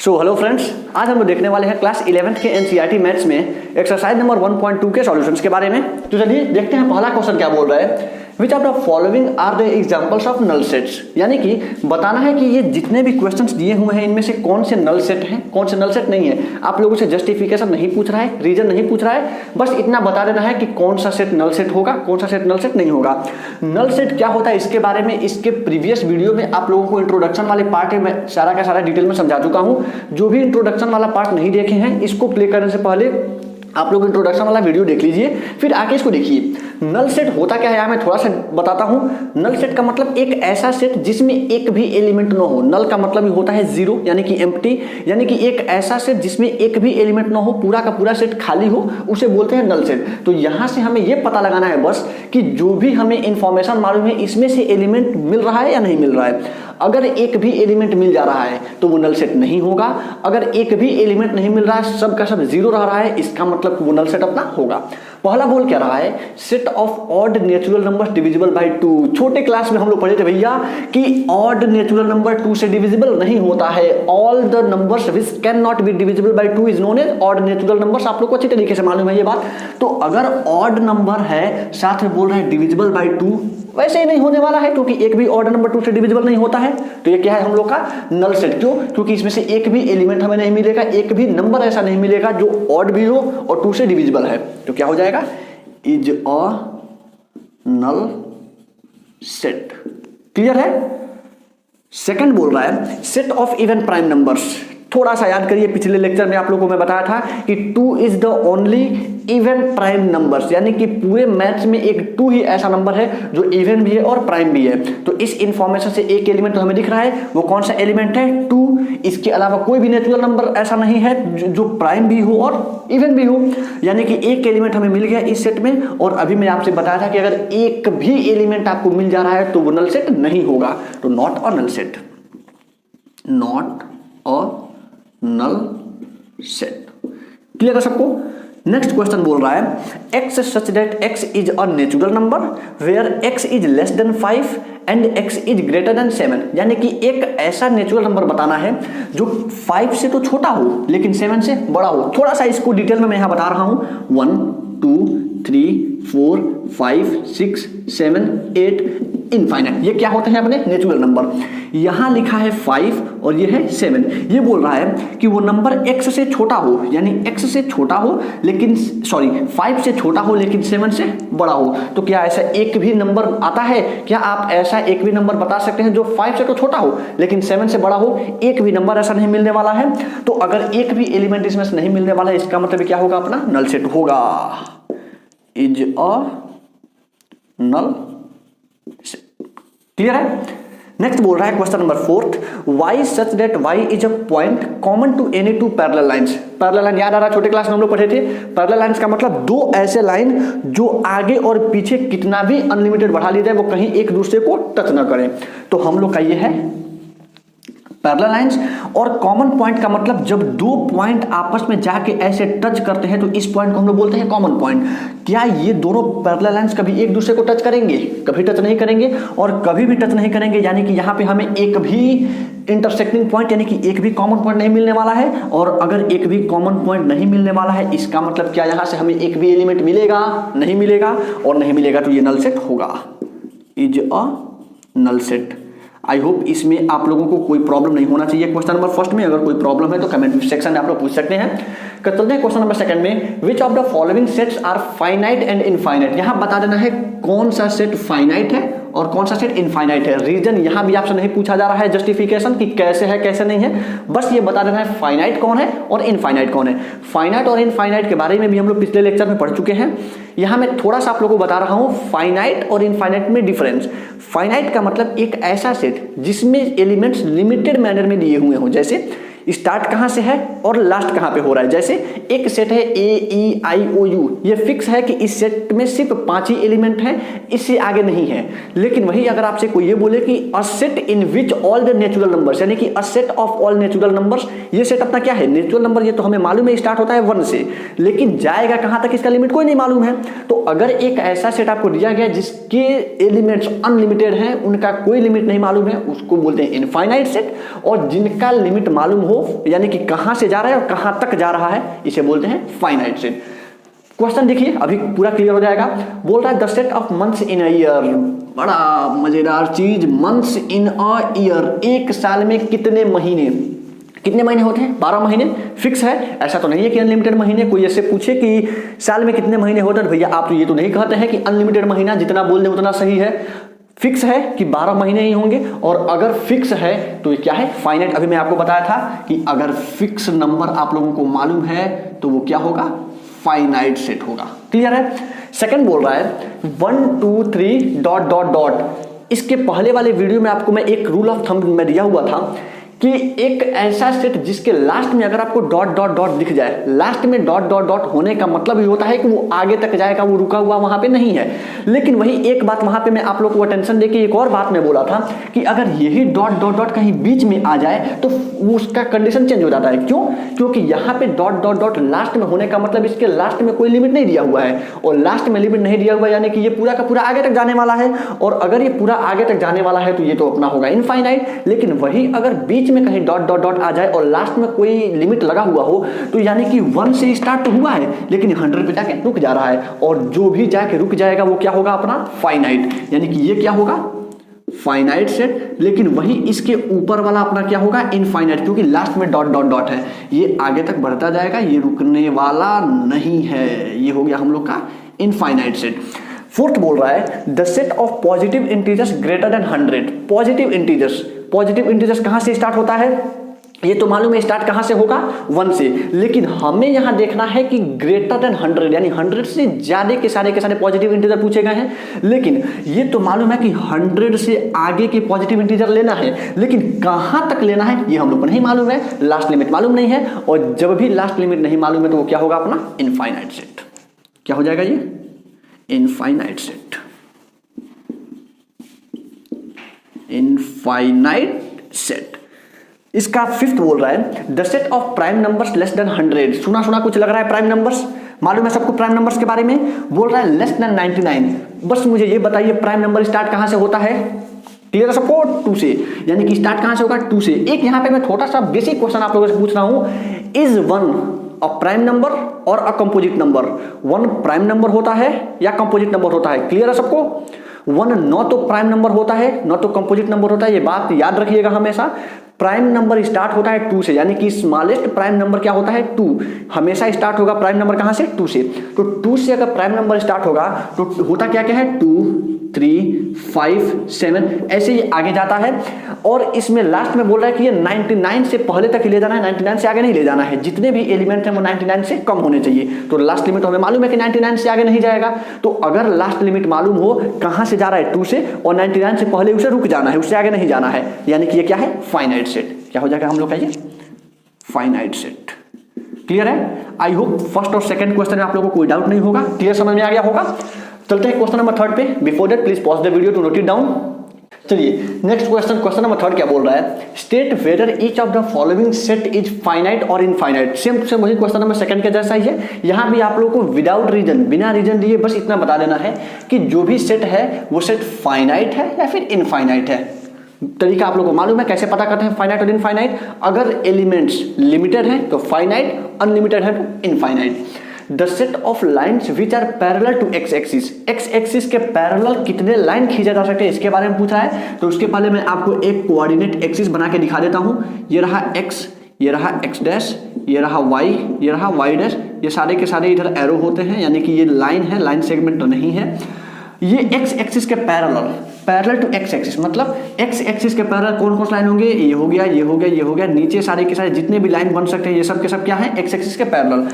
Hello friends, आज हम लोग देखने वाले हैं क्लास 11th के एनसीईआरटी मैथ्स में एक्सरसाइज नंबर 1.2 के सॉल्यूशंस के बारे में। तो चलिए देखते हैं पहला क्वेश्चन क्या बोल रहा है। Which of the following are the examples of null sets, यानी कि बताना है कि ये जितने भी क्वेश्चंस दिए हुए हैं इनमें से कौन से नल सेट हैं, कौन से नल सेट नहीं है। आप लोगों से जस्टिफिकेशन नहीं पूछ रहा है, रीजन नहीं पूछ रहा है, बस इतना बता देना है कि कौन सा सेट नल सेट होगा, कौन सा सेट नल सेट नहीं होगा। नल सेट क्या होता है इसके बारे में इसके प्रीवियस वीडियो में आप लोगों को इंट्रोडक्शन वाले पार्ट में सारा का सारा डिटेल में समझा चुका हूं। जो भी इंट्रोडक्शन वाला पार्ट नहीं देखे हैं इसको प्ले करने से पहले आप लोग इंट्रोडक्शन वाला वीडियो देख लीजिए, फिर आके इसको देखिए। नल सेट होता क्या है मैं थोड़ा सा बताता हूं। नल सेट का मतलब एक ऐसा सेट जिसमें एक भी एलिमेंट ना हो। नल का मतलब होता है जीरो, यानी कि एम्प्टी, यानी कि एक ऐसा सेट जिसमें एक भी एलिमेंट ना हो, पूरा का पूरा सेट खाली हो, उसे बोलते हैं नल सेट। तो यहां से हमें यह पता लगाना है बस कि जो भी हमें इंफॉर्मेशन मालूम है इसमें से एलिमेंट मिल रहा है या नहीं मिल रहा है। अगर एक भी एलिमेंट मिल जा रहा है तो वो नल सेट नहीं होगा। अगर एक भी एलिमेंट नहीं मिल रहा है, सब का सब जीरो रह रहा है, इसका मतलब वो नल सेट अपना होगा। पहला बोल क्या रहा है, set of odd natural number divisible by 2। छोटे क्लास में हम लोग पढ़े थे भैया कि ऑड नेचुरल नंबर 2 से डिविजिबल नहीं होता है। All the numbers which can not be divisible by 2 is known as odd natural numbers. आप लोग को अच्छी तरीके से मालूम है ये बात। तो अगर ऑड नंबर है साथ में बोल रहे हैं डिविजिबल बाय 2, वैसे ही नहीं होने वाला है क्योंकि एक भी ऑड नंबर 2 से डिविजिबल नहीं होता है। तो ये क्या है हम लोग का नल सेट। क्यों? क्योंकि इसमें से एक भी एलिमेंट हमें नहीं मिलेगा, एक भी नंबर ऐसा नहीं मिलेगा जो ऑड भी हो और 2 से डिविजिबल है। तो क्या हो जाएगा, is a null set. Clear है। सेकंड बोल रहा है set of even prime numbers. थोड़ा सा याद करिए, पिछले लेक्चर में आप लोगों को मैं बताया था कि 2 is the only even prime numbers, यानी कि पूरे मैथ्स में एक 2 ही ऐसा नंबर है जो इवन भी है और प्राइम भी है। तो इस इंफॉर्मेशन से एक एलिमेंट तो हमें दिख रहा है, वो कौन सा एलिमेंट है, 2। इसके अलावा कोई भी नेचुरल नंबर ऐसा नहीं है जो प्राइम भी हो और इवन भी हो, यानी कि एक एलिमेंट हमें मिल गया इस सेट में। और अभी मैं आपसे बताया था कि अगर एक भी एलिमेंट आपको मिल जा रहा है तो वो नल सेट नहीं होगा। तो not a null set, not a null set. Clear है सबको। नेक्स्ट क्वेश्चन बोल रहा है x such that x is a natural number where x is less than 5 and x is greater than 7। यानी कि एक ऐसा नेचुरल नंबर बताना है जो 5 से तो छोटा हो लेकिन 7 से बड़ा हो। थोड़ा सा इसको डिटेल में मैं यहां बता रहा हूं। 1 2 3 4 5 6 7 8 इनफाइनाइट। ये क्या होते हैं अपने नेचुरल नंबर। यहां लिखा है 5 और ये है 7। ये बोल रहा है कि वो नंबर x से छोटा हो, यानी x से छोटा हो लेकिन 5 से छोटा हो लेकिन 7 से बड़ा हो। तो क्या ऐसा एक भी नंबर आता है? क्या आप ऐसा एक भी नंबर बता सकते हैं जो 5 से तो छोटा हो लेकिन 7 से बड़ा हो? एक भी नंबर ऐसा नहीं मिलने वाला है। तो अगर एक भी एलिमेंट इसमें से नहीं मिलने वाला है, इसका मतलब क्या होगा, अपना नल सेट होगा। Is a null set. Clear है। नेक्स्ट बोल रहा है question number 4, Y such that Y is a point common to any 2 parallel lines. Parallel line याद आ रहा है, छोटे क्लास में हम लोग पढ़े थे। पैरेलल लाइंस का मतलब 2 ऐसे लाइन जो आगे और पीछे कितना भी अनलिमिटेड बढ़ा ली जाए वो कहीं एक दूसरे को टच ना करें। तो हम लोग का ये है पैरेलल लाइंस। और कॉमन पॉइंट का मतलब जब 2 पॉइंट आपस में जाके ऐसे टच करते हैं तो इस पॉइंट को हम लोग बोलते हैं कॉमन पॉइंट। क्या ये दोनों पैरेलल लाइंस कभी एक दूसरे को टच करेंगे? कभी टच नहीं करेंगे और कभी भी टच नहीं करेंगे। यानी कि यहां पे हमें एक भी इंटरसेक्टिंग पॉइंट यानी कि एक भी कॉमन पॉइंट नहीं मिलने वाला है। और अगर एक भी कॉमन पॉइंट नहीं मिलने वाला है, इसका मतलब क्या यहां से हमें एक भी एलिमेंट मिलेगा? नहीं मिलेगा। और नहीं मिलेगा तो ये नल सेट होगा। Is a null set. I hope इसमें आप लोगों को कोई प्रॉब्लम नहीं होना चाहिए। क्वेश्चन नंबर फर्स्ट में अगर कोई प्रॉब्लम है तो कमेंट सेक्शन में आप लोग पूछ सकते हैं। चलते हैं क्वेश्चन नंबर सेकंड में, which of the following sets are finite and infinite. यहां बता देना है कौन सा सेट फाइनाइट है और कौन सा सेट इनफाइनाइट है। रीजन यहां भी आपसे नहीं पूछा जा रहा है, जस्टिफिकेशन कि कैसे है कैसे नहीं है, बस ये बता देना है फाइनाइट कौन है और इनफाइनाइट कौन है। फाइनाइट और इनफाइनाइट के बारे में भी हम लोग पिछले लेक्चर में पढ़ चुके हैं। यहां मैं थोड़ा सा आप लोगों को बता रहा हूं फाइनाइट और इनफाइनाइट में डिफरेंस। फाइनाइट का मतलब एक ऐसा सेट जिसमें एलिमेंट्स लिमिटेड मैनर में दिए हुए हों, जैसे स्टार्ट कहां से है और लास्ट कहां पे हो रहा है। जैसे एक सेट है AEIOU, ये फिक्स है कि इस सेट में सिर्फ 5 ही एलिमेंट हैं, इससे आगे नहीं है। लेकिन वही अगर आपसे कोई ये बोले कि a set in which all the natural numbers, यानी कि a set of all natural numbers, ये सेट अपना क्या है, नेचुरल नंबर। ये तो हमें मालूम है स्टार्ट होता है 1 से, लेकिन जाएगा कहां तक इसका लिमिट कोई नहीं मालूम है। तो अगर एक ऐसा सेट आपको दिया गया जिसके एलिमेंट्स अनलिमिटेड हैं, उनका कोई लिमिट नहीं मालूम है, उसको बोलते हैं इनफाइनाइट सेट। और जिनका लिमिट मालूम हो हो, यानी कि कहां से जा रहा है और कहां तक जा रहा है, इसे बोलते हैं फाइनाइट सेट। क्वेश्चन देखिए, अभी पूरा क्लियर हो जाएगा। बोल रहा है the set of months in a year, बड़ा मजेदार चीज, मंथ्स इन अ ईयर, एक साल में कितने महीने होते हैं? 12 महीने। फिक्स है, ऐसा तो नहीं है कि अनलिमिटेड महीने। कोई ऐसे पूछे कि साल में कितने महीने होते हैं, भैया आप तो ये तो नहीं कहते हैं कि अनलिमिटेड महीना, जितना बोल दें उतना सही है। फिक्स है कि 12 महीने ही होंगे, और अगर फिक्स है तो ये क्या है? फाइनाइट। अभी मैं आपको बताया था कि अगर फिक्स नंबर आप लोगों को मालूम है तो वो क्या होगा? फाइनाइट सेट होगा। क्लियर है? सेकंड बोल रहा है 1 2 3 डॉट डॉट डॉट। इसके पहले वाले वीडियो में आपको मैं एक रूल ऑफ थंब में दिया हुआ था कि एक ऐसा सेट जिसके लास्ट में अगर आपको डॉट डॉट डॉट दिख जाए, लास्ट में डॉट डॉट डॉट होने का मतलब ये होता है कि वो आगे तक जाएगा, वो रुका हुआ वहां पे नहीं है। लेकिन वही एक बात वहां पे मैं आप लोगों को अटेंशन देके एक और बात मैं बोला था कि अगर यही डॉट डॉट डॉट कहीं बीच में आ जाए तो उसका कंडीशन चेंज हो जाता है। क्यों? क्योंकि यहाँ पे डॉट डॉट डॉट लास्ट में होने का मतलब इसके लास्ट में कोई लिमिट नहीं दिया हुआ है, और लास्ट में लिमिट नहीं दिया हुआ यानी कि ये पूरा का पूरा आगे तक जाने वाला है, और अगर ये पूरा आगे तक जाने वाला है तो ये तो अपना होगा इनफाइनाइट। लेकिन वही अगर बीच में कहीं डॉट डॉट डॉट आ जाए और लास्ट में कोई लिमिट लगा हुआ हो तो यानी कि 1 से स्टार्ट तो हुआ है लेकिन 100 पे जाके रुक जा रहा है, और जो भी जाके रुक जाएगा वो क्या होगा? अपना फाइनाइट। यानी कि ये क्या होगा? Finite set. लेकिन वही इसके ऊपर वाला अपना क्या होगा? इनफाइनाइट, क्योंकि लास्ट में डॉट डॉट डॉट है, ये आगे तक बढ़ता जाएगा, ये रुकने वाला नहीं है। ये हो गया हम लोग का इनफाइनाइट सेट। फोर्थ बोल रहा है the set of positive integers greater than 100। Positive integers कहां से स्टार्ट होता है? ये तो मालूम है स्टार्ट कहां से होगा? 1 से। लेकिन हमें यहां देखना है कि ग्रेटर देन 100, यानी 100 से ज्यादा के सारे पॉजिटिव इंटीजर पूछे गए हैं। लेकिन ये तो मालूम है कि 100 से आगे के पॉजिटिव इंटीजर लेना है, लेकिन कहां तक लेना है ये हम लोग को नहीं मालूम है, लास्ट लिमिट मालूम नहीं है। और जब भी लास्ट लिमिट नहीं मालूम है तो वो क्या होगा? अपना इनफाइनाइट सेट। क्या हो जाएगा ये? Infinite set. Infinite set. इसका फिफ्थ बोल रहा है the set of prime numbers less than 100। सुना कुछ लग रहा है प्राइम नंबर्स, मालूम है सबको प्राइम नंबर्स के बारे में। बोल रहा है लेस देन 99। बस मुझे ये बताइए प्राइम नंबर स्टार्ट कहां से होता है? क्लियर है सबको? 2 से। यानी कि स्टार्ट कहां से होगा? 2 से। एक यहां पे मैं छोटा सा बेसिक क्वेश्चन आप लोगों से पूछ रहा हूं, इज 1 अ प्राइम नंबर और a composite number? 1 prime number होता है या कंपोजिट नंबर होता है? क्लियर है सबको? 1 न तो प्राइम नंबर होता है न तो कंपोजिट नंबर होता है, ये बात याद रखिएगा हमेशा। प्राइम नंबर स्टार्ट होता है 2 से, यानी कि स्मॉलेस्ट प्राइम नंबर क्या होता है? 2। हमेशा स्टार्ट होगा प्राइम नंबर कहां से? 2 से। तो 2 से अगर प्राइम नंबर स्टार्ट होगा तो होता क्या क्या है? 2 3 5 7 ऐसे ही आगे जाता है। और इसमें लास्ट में बोल रहा है कि ये 99 से पहले तक ही ले जाना है, 99 से आगे नहीं ले जाना है। जितने भी एलिमेंट हैं वो 99 से कम होने चाहिए। तो लास्ट लिमिट हमें मालूम है कि 99 से आगे नहीं जाएगा। तो अगर लास्ट लिमिट मालूम हो कहां से जा रहा है? 2 से, और 99 से पहले उसे रुक जाना है, उससे आगे नहीं जाना है, यानी कि ये क्या है? Finite set. क्या हो जाएगा हम लोग का ये? Finite set. क्लियर है? आई होप फर्स्ट और सेकंड क्वेश्चन में आप लोगों को कोई डाउट नहीं होगा, क्लियर समझ में आ गया होगा। चलते हैं क्वेश्चन नंबर 3 पे। Before that please pause the video to note it down. चलिए नेक्स्ट क्वेश्चन नंबर 3 क्या बोल रहा है? State whether each of the following set is finite और इनफाइनाइट। सेम टू सेम वही क्वेश्चन नंबर 2 के जैसा ही है। यहां भी आप लोगों को विदाउट रीजन, बिना रीजन दिए बस इतना बता देना है कि जो भी सेट है वो सेट फाइनाइट है या फिर इनफाइनाइट है। तरीका आप लोगों को मालूम है कैसे पता करते हैं फाइनाइट और इनफाइनाइट। अगर एलिमेंट्स लिमिटेड है तो फाइनाइट, अनलिमिटेड है तो infinite. The set of lines which are parallel to X axis. X axis के पैरेलल कितने लाइन खींचे जा सकते हैं इसके बारे में पूछा है। तो उसके पहले मैं आपको एक कोऑर्डिनेट एक्सिस बना के दिखा देता हूं। ये रहा एक्स, ये रहा एक्स डैश, ये रहा वाई, ये रहा वाई डैश। ये सारे के सारे इधर एरो होते हैं, यानी कि ये लाइन है, लाइन सेगमेंट नहीं है। ये एक्स एक्सिस के पैरेलल टू एक्स एक्सिस, मतलब एक्स एक्सिस के पैरेलल कौन कौन सी लाइन होंगे? ये हो गया, ये हो गया, ये हो गया। नीचे सारे के सारे जितने भी लाइन बन सकते हैं ये सब के सब क्या है? एक्स एक्सिस के पैरेलल।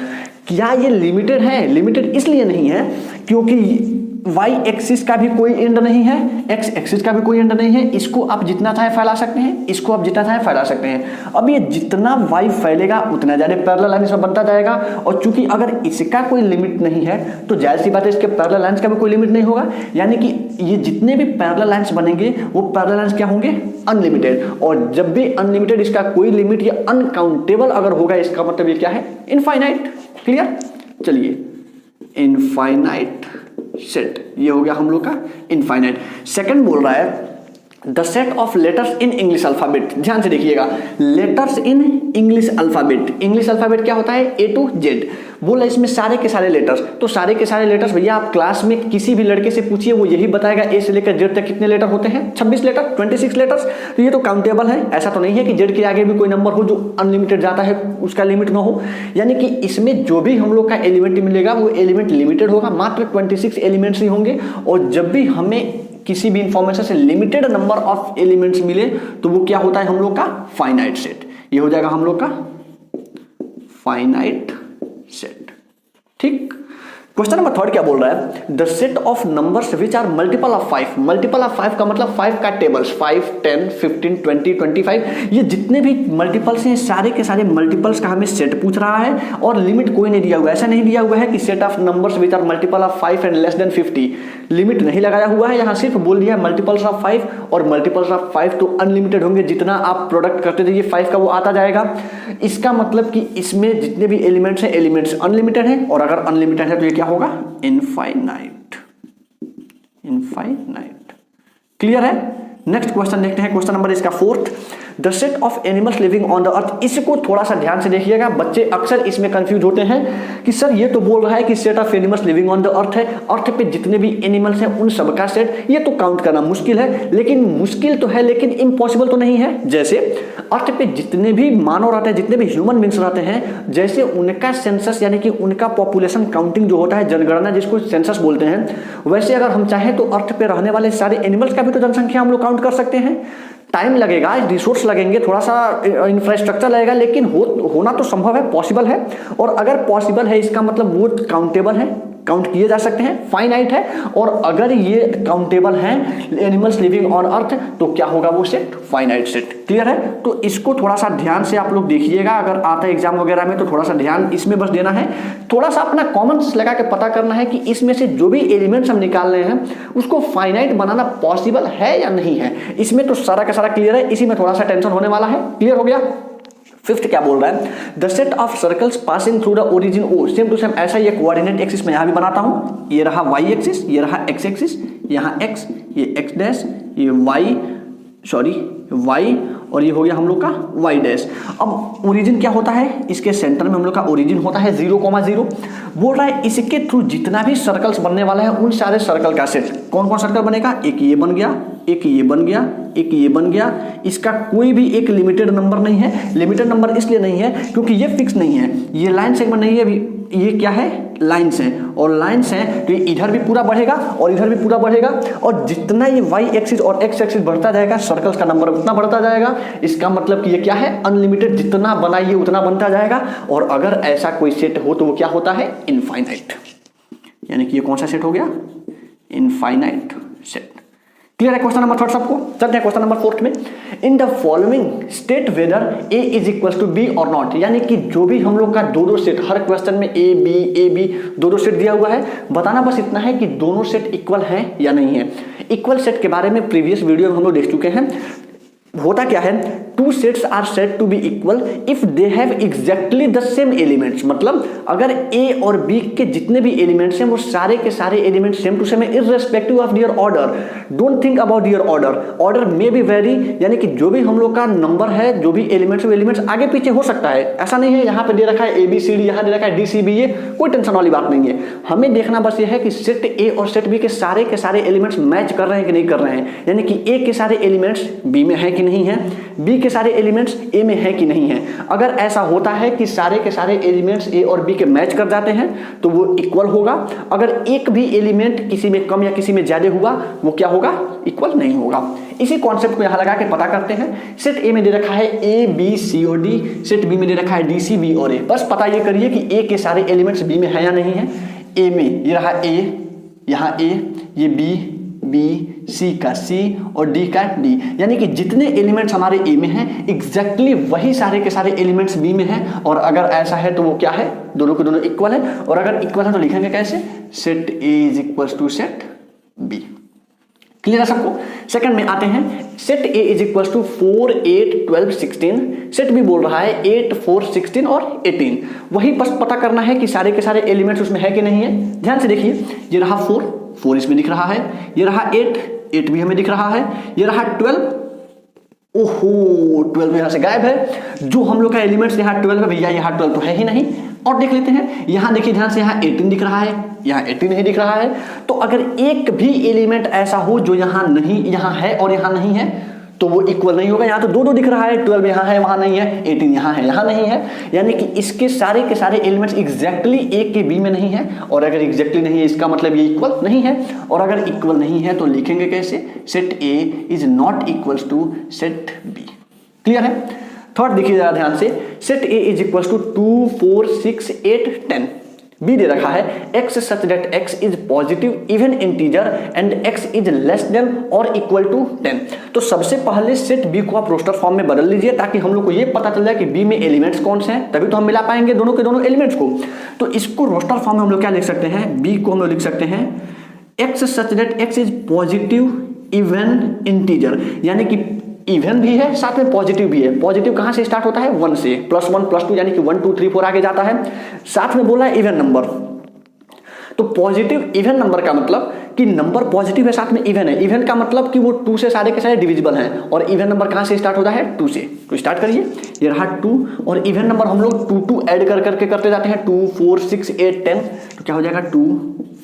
क्या ये लिमिटेड है? लिमिटेड इसलिए नहीं है क्योंकि वाई एक्सिस का भी कोई एंड नहीं है, एक्स एक्सिस का भी कोई एंड नहीं है। इसको आप जितना चाहे फैला सकते हैं, इसको आप जितना चाहे फैला सकते हैं। अब ये जितना वाई फैलेगा उतना ज्यादा पैरेलल लाइन इसमें बनता जाएगा। और चूंकि अगर इसका कोई लिमिट नहीं है तो जाहिर सी बात है इसके पैरेलल लाइंस का भी कोई लिमिट नहीं होगा। यानी कि ये जितने भी पैरेलल लाइंस बनेंगे वो पैरेलल लाइंस क्या होंगे? अनलिमिटेड। और जब भी अनलिमिटेड इसका कोई लिमिट या अनकाउंटेबल अगर होगा इसका मतलब ये क्या है? इनफाइनाइट। क्लियर? चलिए इनफाइनाइट सेट, ये हो गया हम लोग का इनफाइनाइट। सेकंड बोल रहा है the set of letters in English alphabet, ध्यान से देखिएगा, letters in English alphabet. English alphabet क्या होता है? A to Z। बोला इसमें सारे के सारे लेटर्स, तो सारे के सारे लेटर्स भैया आप क्लास में किसी भी लड़के से पूछिए, वो यही बताएगा A से लेकर Z तक कितने लेटर होते हैं, 26 लेटर, 26 लेटर्स। तो ये तो काउंटेबल है, ऐसा तो नहीं है कि Z के आगे भी कोई नंबर हो जो अनलिमिटेड जाता है, उसका लिमिट ना हो। यानी कि इसमें जो भी हम लोग का एलिमेंट मिलेगा वो एलिमेंट लिमिटेड होगा, मात्र 26 एलिमेंट्स ही होंगे। और जब भी हमें किसी भी इंफॉर्मेशन से लिमिटेड नंबर ऑफ एलिमेंट्स मिले तो वो क्या होता है हम लोग का? Finite set. ये हो जाएगा हम लोग का फाइनाइट सेट। ठीक। क्वेश्चन नंबर 3 क्या बोल रहा है? The set of numbers which are multiple of 5। Multiple of 5 का मतलब 5 का टेबल्स, 5, 10, 15, 20, 25, ये जितने भी मल्टीपल्स हैं सारे के सारे मल्टीपल्स का हमें सेट पूछ रहा है और लिमिट कोई नहीं दिया हुआ है। ऐसा नहीं दिया हुआ है कि set of numbers which are multiple of 5 and less than 50, limit नहीं लगाया हुआ है। यहाँ सिर्फ बोल दिया है मल्टीपल्स ऑफ 5, और मल्टीपल्स ऑफ 5 तो अनलिमिटेड होंगे, जितना आप प्रोडक्ट करते जाइए 5 का वो आता जाएगा। इसका मतलब कि इसमें जितने भी एलिमेंट्स हैं एलिमेंट्स अनलिमिटेड हैं, और अगर अनलिमिटेड है तो ये क्या होगा? इनफाइनाइट। इनफाइनाइट। क्लियर है? नेक्स्ट क्वेश्चन देखते हैं, क्वेश्चन नंबर इसका 4th। The set of animals living on the earth. इसको थोड़ा सा ध्यान से देखिएगा, बच्चे अक्सर इसमें कंफ्यूज होते हैं कि सर ये तो बोल रहा है कि set of animals living on the earth है, अर्थ पे जितने भी एनिमल्स हैं उन सबका सेट। ये तो काउंट करना मुश्किल है, लेकिन मुश्किल तो है लेकिन इम्पॉसिबल तो नहीं है। जैसे अर्थ पे जितने भी मानव रहते हैं, जितने भी ह्यूमन बींग्स रहते हैं, जैसे उनका सेंसस यानी कि उनका पॉपुलेशन काउंटिंग जो होता है, जनगणना जिसको सेंसस बोलते हैं, वैसे अगर हम चाहें तो अर्थ पे रहने वाले सारे एनिमल्स का भी तो जनसंख्या हम लोग काउंट कर सकते हैं। टाइम लगेगा, रिसोर्स लगेंगे, थोड़ा सा इंफ्रास्ट्रक्चर लगेगा, लेकिन होना तो संभव है, पॉसिबल है। और अगर पॉसिबल है इसका मतलब वो काउंटेबल है, काउंट किए जा सकते हैं, फाइनाइट है। और अगर ये काउंटेबल हैं एनिमल्स लिविंग ऑन अर्थ तो क्या होगा वो सेट? Finite set. क्लियर है? तो इसको थोड़ा सा ध्यान से आप लोग देखिएगा, अगर आता है एग्जाम वगैरह में तो थोड़ा सा ध्यान इसमें बस देना है। थोड़ा सा अपना कॉमन सेंस लगा के पता करना है कि इसमें से जो भी एलिमेंट्स हम निकाल रहे हैं उसको फाइनाइट बनाना पॉसिबल है या नहीं है। इसमें तो सारा का सारा क्लियर है, इसी में थोड़ा सा टेंशन होने वाला है। क्लियर हो गया? 5th क्या बोल रहा है? The set of circles passing through the origin O। Same to same ऐसा ये कोऑर्डिनेट एक्सिस में यहां भी बनाता हूं। ये रहा y एक्सिस, ये रहा x एक्सिस, यहां x, ये x डैश, ये y, और ये हो गया हम लोग का y डैश। अब ओरिजिन क्या होता है? इसके सेंटर में हम लोग का ओरिजिन होता है 0,0। बोल रहा है इसके थ्रू जितना भी सर्कल्स बनने वाला है उन सारे सर्कल का सेट। कौन कौन सर्कल बनेगा? एक ये बन गया, एक ये बन गया, एक ये बन गया। इसका कोई भी एक लिमिटेड नंबर नहीं है। लिमिटेड नंबर इसलिए नहीं है क्योंकि ये फिक्स नहीं है, ये लाइन सेगमेंट नहीं है, ये क्या है? लाइन्स हैं, और लाइन्स हैं तो ये इधर भी पूरा बढ़ेगा और इधर भी पूरा बढ़ेगा। और जितना ये y एक्सिस और x एक्सिस बढ़ता जाएगा सर्कल्स का नंबर उतना बढ़ता जाएगा। इसका मतलब कि ये क्या है? अनलिमिटेड, जितना बनाइए उतना बनता जाएगा। और अगर ऐसा कोई सेट हो तो वो क्या होता है? इनफाइनाइट। यानी कि ये कौन सा सेट हो गया? Infinite set. क्लियर है क्वेश्चन नंबर 3 सबको? चलते हैं क्वेश्चन नंबर 4 में। In the following state whether A is equal to B और नॉट। यानी कि जो भी हम लोग का दो सेट, हर क्वेश्चन में A B दो सेट दिया हुआ है, बताना बस इतना है कि दोनों सेट इक्वल हैं या नहीं है। इक्वल सेट के बारे में प्रीवियस वीडियो में हम लोग देख चुके हैं। होता क्या है? Two sets are said to be equal if they have exactly the same elements. मतलब अगर ए और बी के जितने भी एलिमेंट्स हैं वो सारे के सारे एलिमेंट्स सेम टू सेम है, irrespective of their order. Don't think about their order, order may be very, यानी कि जो भी हम लोग का नंबर है, जो भी एलिमेंट्स, वो एलिमेंट्स आगे पीछे हो सकता है। ऐसा नहीं है यहाँ पे दे रखा है ABCD, यहाँ दे रखा है DCB, ये कोई टेंशन वाली बात नहीं है। हमें देखना बस ये है कि सेट ए और सेट बी के सारे एलिमेंट्स मैच कर रहे हैं कि नहीं कर रहे हैं। यानी कि ए के सारे एलिमेंट्स बी में है कि नहीं है, बी के सारे एलिमेंट्स ए में है कि नहीं है। अगर ऐसा होता है कि सारे के सारे एलिमेंट्स ए और बी के मैच कर जाते हैं तो वो इक्वल होगा। अगर एक भी एलिमेंट किसी में कम या किसी में ज्यादा हुआ वो क्या होगा? इक्वल नहीं होगा। इसी कॉन्सेप्ट को यहां लगा के पता करते हैं। सेट ए में दे रखा है ABC और D, सेट बी में दे रखा है DCB और A। बस पता ये करिए कि ए के सारे एलिमेंट्स बी में है या नहीं है। ए में ये रहा A, यहाँ A, ये B, C का C और D का D। यानी कि जितने एलिमेंट्स हमारे ए में हैं एग्जैक्टली वही सारे के सारे एलिमेंट्स बी में हैं। और अगर ऐसा है तो वो क्या है? दोनों के दोनों इक्वल है। और अगर इक्वल है तो लिखेंगे कैसे? Set A is equal to set B। Clear है सबको? सेकंड में आते हैं। Set A is equal to 4, 8, 12, 16। Set B बोल रहा है 8, 4, 16 और 18। वही बस पता करना है कि सारे के सारे एलिमेंट्स उसमें है कि नहीं है। ध्यान से देखिए, ये रहा 4 इसमें दिख रहा है, ये रहा 8 8 भी हमें दिख रहा है। ये रहा 12, ओहो 12 यहाँ से गायब है। जो हम लोग का एलिमेंट्स यहाँ 12 है भैया, यहाँ 12 तो है ही नहीं। और देख लेते हैं, यहाँ देखिए ध्यान से, यहाँ 18 दिख रहा है, यहाँ 18 नहीं दिख रहा है। तो अगर एक भी एलिमेंट ऐसा हो जो यहाँ नहीं, यहाँ है और यहाँ नहीं है, तो वो इक्वल नहीं होगा। यहाँ तो दो दिख रहा है, 12 यहाँ है वहाँ नहीं है, 18 यहाँ है यहाँ नहीं है, यानी कि इसके सारे के सारे एलिमेंट्स एग्जैक्टली ए के बी में नहीं है। और अगर एग्जैक्टली नहीं है इसका मतलब ये इक्वल नहीं है। और अगर इक्वल नहीं है तो लिखेंगे कैसे, set A is not equals to set B. Clear है? थर्ड देखिए जरा ध्यान से, set A is equals to 2 4 6 8 10। B दे रखा है x such that x is positive even integer and x is less than or equal to 10। तो सबसे पहले सेट बी को आप रोस्टर फॉर्म में बदल लीजिए ताकि हम लोग को ये पता चल जाए कि बी में एलिमेंट्स कौन से हैं, तभी तो हम मिला पाएंगे दोनों के दोनों एलिमेंट्स को। तो इसको रोस्टर फॉर्म में हम लोग क्या लिख सकते हैं, बी को हम लोग लिख सकते हैं x such that x is positive even integer, यानी कि इवन भी है साथ में पॉजिटिव भी है। पॉजिटिव कहां से स्टार्ट होता है, 1 से, +1 +2 यानी कि 1 2 3 4 आगे जाता है। साथ में बोला है इवन नंबर, तो पॉजिटिव इवन नंबर का मतलब कि नंबर पॉजिटिव है साथ में इवन है। इवन का मतलब कि वो 2 से सारे के सारे डिविजिबल हैं। और इवन नंबर कहां से स्टार्ट होता है, 2 से। तो स्टार्ट करिए, ये रहा 2 और इवन नंबर हम लोग 2 2 ऐड कर करके करते जाते हैं, 2 4 6 8 10। तो क्या हो जाएगा, 2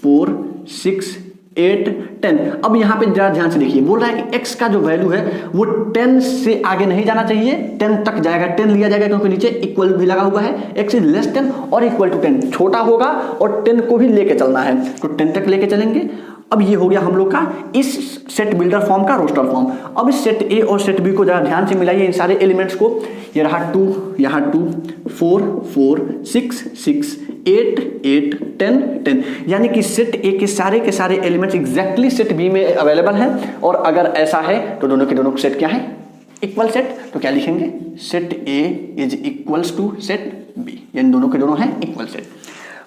4 6 8 10। अब यहाँ पे जरा ध्यान से देखिए, बोल रहा है कि x का जो वैल्यू है वो 10 से आगे नहीं जाना चाहिए, 10 तक जाएगा, 10 लिया जाएगा क्योंकि नीचे इक्वल भी लगा हुआ है। x इज लेस 10 और इक्वल टू 10, छोटा होगा और 10 को भी लेके चलना है, तो 10 तक लेके चलेंगे। अब ये हो गया हम लोग का इस सेट बिल्डर फॉर्म का रोस्टर फॉर्म। अब इस सेट ए और सेट बी को जरा ध्यान से मिलाइए इन सारे एलिमेंट्स को। ये रहा 2, यहाँ 2 4 4 6 6 8 8 10 10, यानी कि सेट ए के सारे एलिमेंट्स एग्जैक्टली सेट बी में अवेलेबल हैं। और अगर ऐसा है तो दोनों के दोनों सेट क्या है, इक्वल सेट। तो क्या लिखेंगे, set A is equals to set B, यानी दोनों के दोनों हैं इक्वल सेट।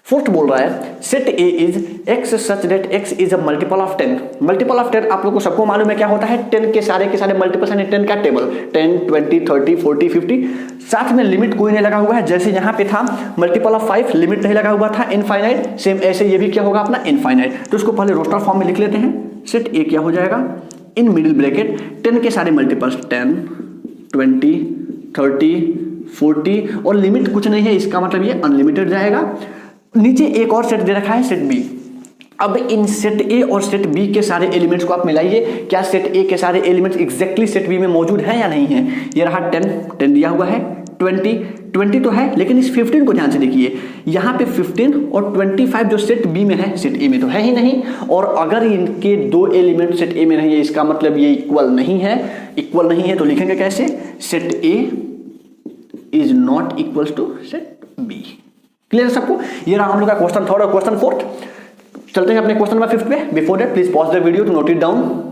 फोर्थ बोल रहा है set A is x such that x is a multiple of 10। Multiple of 10 आप लोगों को सबको मालूम है क्या होता है, 10 के सारे मल्टीपल यानी 10 का टेबल, 10 20 30 40 50। साथ में लिमिट कोई नहीं लगा हुआ है, जैसे यहाँ पे था मल्टीपल ऑफ 5 लिमिट नहीं लगा हुआ था, इनफाइनाइट। सेम ऐसे ये भी क्या होगा अपना, इनफाइनाइट। तो इसको पहले रोस्टर फॉर्म में लिख लेते हैं। सेट ए क्या हो जाएगा, इन मिडिल ब्रैकेट 10 के सारे मल्टीपल्स 10 20 30 40 और लिमिट कुछ नहीं है, इसका मतलब ये अनलिमिटेड जाएगा। नीचे एक और सेट दे रखा है, सेट बी। अब इन सेट ए और सेट बी के सारे एलिमेंट्स को आप मिलाइए, क्या सेट ए के सारे एलिमेंट्स एग्जैक्टली सेट बी में मौजूद है या नहीं है। ये रहा 10 10 दिया हुआ है, 20 20 तो है, लेकिन इस 15 को ध्यान से देखिए, यहाँ पे 15 और 25 जो सेट बी में है सेट ए में तो है ही नहीं। और अगर इनके दो एलिमेंट सेट ए में नहीं है, इसका मतलब ये इक्वल नहीं है। इक्वल नहीं है तो लिखेंगे कैसे, set A is not equal to set B. Clear है सबको? ये रहा हम लोग का क्वेश्चन थर्ड और क्वेश्चन फोर्थ। चलते हैं अपने क्वेश्चन नंबर 5 पे। Before that please pause the video to note it down.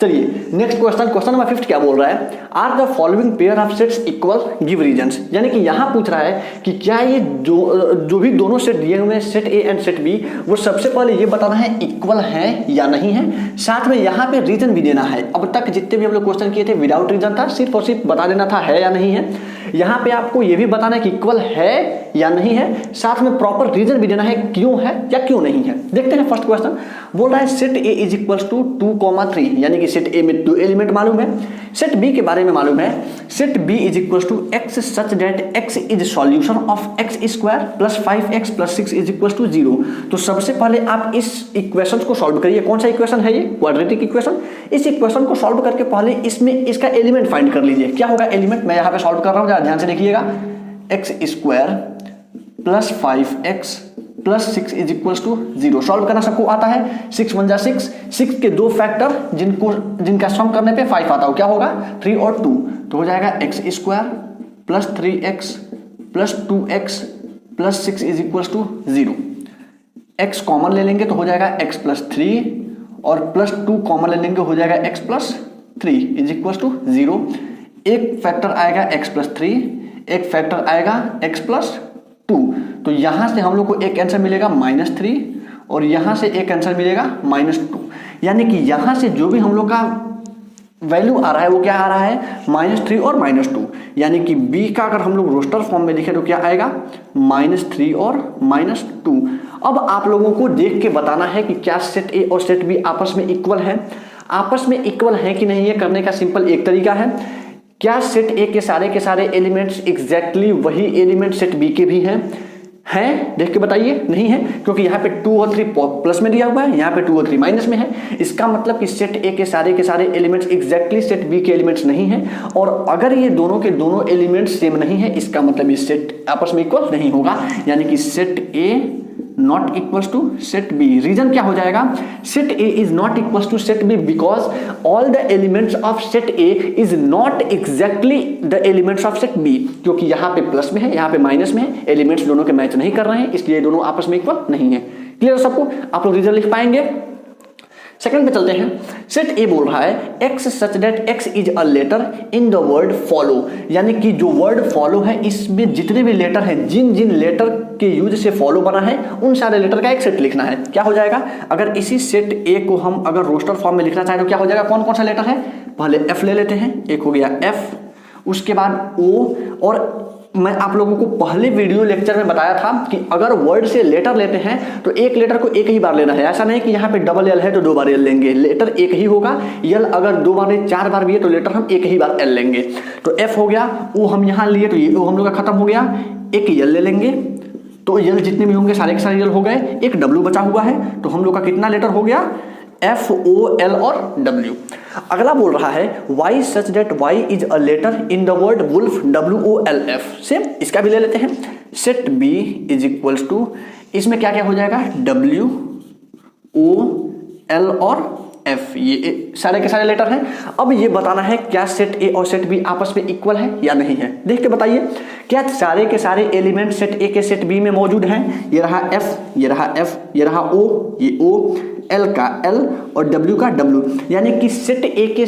चलिए नेक्स्ट क्वेश्चन नंबर 5 क्या बोल रहा है, are the following pair of sets equal, give reasons. यानी कि यहां पूछ रहा है कि क्या ये जो भी दोनों सेट दिए हुए हैं set A and set B, वो सबसे पहले ये बताना है इक्वल है या नहीं है, साथ में यहाँ पे रीजन भी देना है। अब तक जितने भी हम लोग क्वेश्चन किए थे विदाउट रीजन था, सिर्फ और सिर्फ बता देना था है या नहीं है। यहाँ पे आपको ये भी बताना है कि इक्वल है या नहीं है, साथ में प्रॉपर रीजन भी देना है क्यों है या क्यों नहीं है। देखते हैं फर्स्ट क्वेश्चन। बोल रहा है set A is equals to 2,3, यानी कि सेट ए में 2 एलिमेंट मालूम है। सेट बी के बारे में मालूम है, set B is equals to X such that X is solution of X square plus 5x plus 6 is equals to 0। तो सबसे पहले आप इस इक्वेशन को सॉल्व करिए। कौन सा इक्वेशन है ये, क्वाड्रेटिक इक्वेशन। इस इक्वेशन को सॉल्व करके पहले इसमें इसका एलिमेंट फाइंड कर लीजिए। क्या होगा एलिमेंट, मैं यहाँ पे सॉल्व कर रहा हूँ, ध्यान से देखिएगा। X square plus 5x plus 6 is equals to 0। Solve करना सबको आता है, 6 1 जा 6, 6 के दो फैक्टर जिनका सम करने पे 5 आता हो, क्या होगा 3 और 2, तो हो जाएगा X square plus 3x plus 2x plus 6 is equals to 0। x common ले लेंगे तो हो जाएगा x प्लस 3 और प्लस 2 कॉमन ले लेंगे हो जाएगा x plus 3 is equals to 0। एक फैक्टर आएगा x प्लस 3, एक फैक्टर आएगा x प्लस 2, तो यहां से हम लोग को एक आंसर मिलेगा -3 और यहां से एक आंसर मिलेगा -2। यानी कि यहां से जो भी हम लोग का वैल्यू आ रहा है वो क्या आ रहा है, -3 और -2। यानी कि b का अगर हम लोग रोस्टर फॉर्म में लिखे तो क्या आएगा, -3 और -2। अब आप लोगों को देख के बताना है कि क्या सेट ए और सेट बी आपस में इक्वल है। आपस में इक्वल है कि नहीं, ये करने का सिंपल एक तरीका है, क्या सेट ए के सारे एलिमेंट्स एग्जैक्टली वही एलिमेंट सेट बी के भी हैं? देख के बताइए। नहीं है, क्योंकि यहाँ पे 2 और 3 प्लस में दिया हुआ है, यहाँ पे 2 और 3 माइनस में है। इसका मतलब कि सेट ए के सारे एलिमेंट्स एग्जैक्टली सेट बी के एलिमेंट्स नहीं है। और अगर ये दोनों के दोनों एलिमेंट्स सेम नहीं है, इसका मतलब ये सेट आपस में इक्वल नहीं होगा, यानी कि set A not equals to set B. Reason क्या हो जाएगा? Set A is not equals to set B because all the elements of set A is not exactly the elements of set B. क्योंकि यहाँ पे plus में है, यहाँ पे माइनस में है, एलिमेंट्स दोनों के मैच नहीं कर रहे हैं, इसलिए दोनों आपस में इक्वल नहीं है। क्लियर सबको? आप लोग रीजन लिख पाएंगे। सेकंड पे चलते हैं। सेट ए बोल रहा है X such that X is a letter in the word follow, यानी कि जो वर्ड फॉलो है इसमें जितने भी लेटर हैं, जिन जिन लेटर के यूज से फॉलो बना है उन सारे लेटर का एक सेट लिखना है। क्या हो जाएगा? अगर इसी सेट ए को हम अगर रोस्टर फॉर्म में लिखना चाहें तो क्या हो जाएगा? कौन कौन सा लेटर है? पहले एफ ले लेते हैं, एक हो गया एफ, उसके बाद ओ, और मैं आप लोगों को पहले वीडियो लेक्चर में बताया था कि अगर वर्ड से लेटर लेते हैं तो एक लेटर को एक ही बार लेना है। ऐसा नहीं कि यहाँ पे डबल एल है तो 2 बार एल लेंगे, लेटर एक ही होगा। एल अगर 2 बार 4 बार भी है तो लेटर हम एक ही बार एल लेंगे। तो एफ हो गया, ओ हम यहाँ लिए तो ये ओ हम लोग का खत्म हो गया, एक एल ले लेंगे तो एल जितने भी होंगे सारे के सारे एल हो गए, एक डब्ल्यू बचा हुआ है, तो हम लोग का कितना लेटर हो गया? एफ ओ एल और डब्ल्यू। अगला बोल रहा है Y such that Y is a letter in the word wolf, W O L F. Same इसका भी ले लेते हैं। Set B is equals to, इसमें क्या क्या हो जाएगा? डब्ल्यू ओ एल और एफ, ये सारे के सारे लेटर हैं। अब ये बताना है क्या सेट ए और सेट बी आपस में इक्वल है या नहीं है। देख के बताइए, क्या सारे के सारे एलिमेंट सेट ए के सेट बी में मौजूद हैं? ये रहा एफ, ये रहा एफ, ये रहा ओ, ये ओ, एल का एल और डब्ल्यू का डब्ल्यू, यानी कि सेट ए के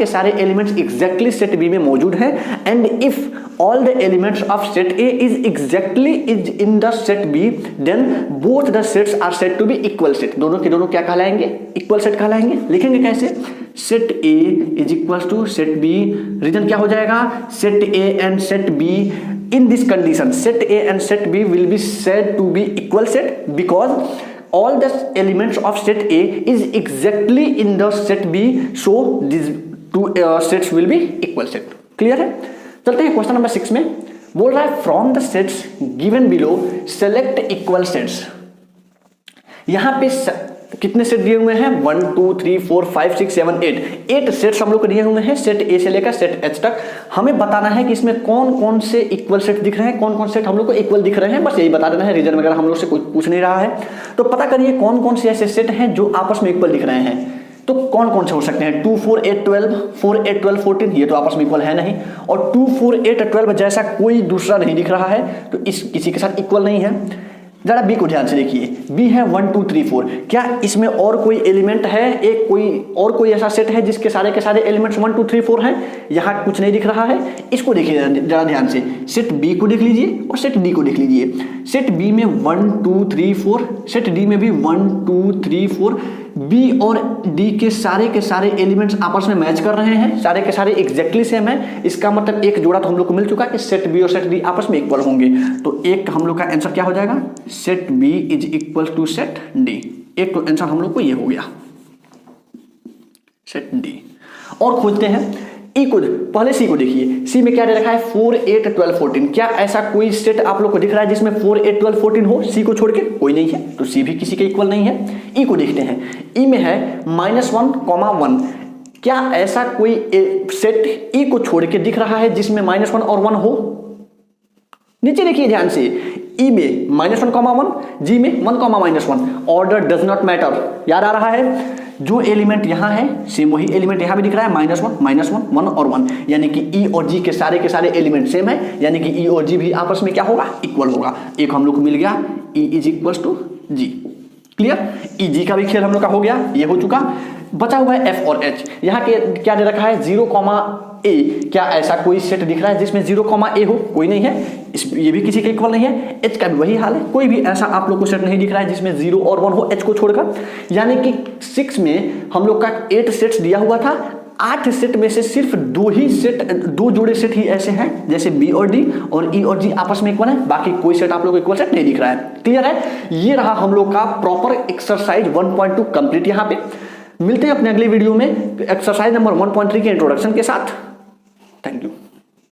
सारे एलिमेंट्स एग्जैक्टली सेट बी में मौजूद है। And if all the elements of set A is exactly is in the set B then both the sets are said to be equal set. दोनों के दोनों क्या कहलाएंगे? इक्वल सेट कहलाएंगे। लिखेंगे कैसे? Set A is equal to set B. Reason क्या हो जाएगा? Set A and set B in this condition set A and set B will be said to be equal set because all the elements of set A is exactly in the set B, so these two sets will be equal set. Clear है? चलते हैं question number 6 में। बोल रहा है from the sets given below select equal sets. यहां पे कितने सेट दिए हुए हैं? 1 2 3 4 5 6 7 8 सेट्स हम लोग को दिए हुए हैं, सेट ए से लेकर सेट एच तक। हमें बताना है कि इसमें कौन कौन से इक्वल सेट दिख रहे हैं, कौन कौन सेट हम लोग को इक्वल दिख रहे हैं, बस यही बता देना है। रीजन वगैरह हम लोग से कुछ पूछ नहीं रहा है, तो पता करिए कौन कौन से ऐसे सेट हैं जो आपस में इक्वल दिख रहे हैं। तो कौन कौन से हो सकते हैं? 2 4 8 12, 4 8 12 14, ये तो आपस में इक्वल है नहीं। और 2 4 8 12 जैसा कोई दूसरा नहीं दिख रहा है, तो इस किसी के साथ इक्वल नहीं है। जरा बी को ध्यान से देखिए, बी है 1 2 3 4। क्या इसमें और कोई एलिमेंट है? एक कोई ऐसा सेट है जिसके सारे के सारे एलिमेंट्स 1 2 3 4 हैं? यहाँ कुछ नहीं दिख रहा है। इसको देखिए जरा ध्यान से, सेट बी को देख लीजिए और सेट डी को देख लीजिए। सेट बी में 1 2 3 4, सेट डी में भी 1 2 3 4। बी और डी के सारे एलिमेंट्स आपस में मैच कर रहे हैं, सारे के सारे एग्जैक्टली सेम है। इसका मतलब एक जोड़ा तो हम लोग को मिल चुका है कि सेट बी और सेट डी आपस में इक्वल होंगे। तो एक हम लोग का आंसर क्या हो जाएगा? Set B is equal to set D. एक तो आंसर हम लोग को ये हो गया, सेट डी। और खोजते हैं ई को। पहले सी को देखिए, सी में क्या दे रखा है? 4 8 12 14। क्या ऐसा कोई सेट आप लोग को दिख रहा है जिसमें 4 8 12 14 हो? सी को छोड़ के कोई नहीं है, तो सी भी किसी के इक्वल नहीं है। ई को देखते हैं, ई में है -1, 1। क्या ऐसा कोई सेट ई को छोड़ के दिख रहा है जिसमें -1 और 1 हो? नीचे देखिए ध्यान से, ई में -1, 1, जी में 1, -1। ऑर्डर डज नॉट मैटर, याद आ रहा है? जो एलिमेंट यहाँ है सेम वही एलिमेंट यहाँ भी दिख रहा है, -1, 1 और 1, यानी कि ई और जी के सारे एलिमेंट सेम है, यानी कि ई और जी भी आपस में क्या होगा? इक्वल होगा। एक हम लोग को मिल गया, E is equal to G. Clear? E G का भी खेल हम लोग का हो गया, ये हो चुका। बचा हुआ है एफ और एच। यहाँ के क्या दे रखा है? 0, ए। क्या ऐसा कोई सेट दिख रहा है जिसमें 0, ए हो? कोई नहीं है। ये भी किसी के इक्वल नहीं है। एच का भी वही हाल है, कोई भी ऐसा आप लोग को सेट नहीं दिख रहा है जिसमें 0 और 1 हो, एच को छोड़कर। यानी कि 6 में हम लोग का 8 सेट्स दिया हुआ था, 8 सेट में से सिर्फ 2 जोड़े सेट ही ऐसे हैं जैसे बी और डी और ई और जी आपस में इक्वल है, बाकी कोई सेट आप लोग को इक्वल सेट नहीं दिख रहा है। क्लियर है? ये रहा हम लोग का प्रॉपर एक्सरसाइज 1.2 कंप्लीट। यहाँ पे मिलते हैं अपने अगली वीडियो में एक्सरसाइज नंबर 1.3 के इंट्रोडक्शन के साथ। Thank you.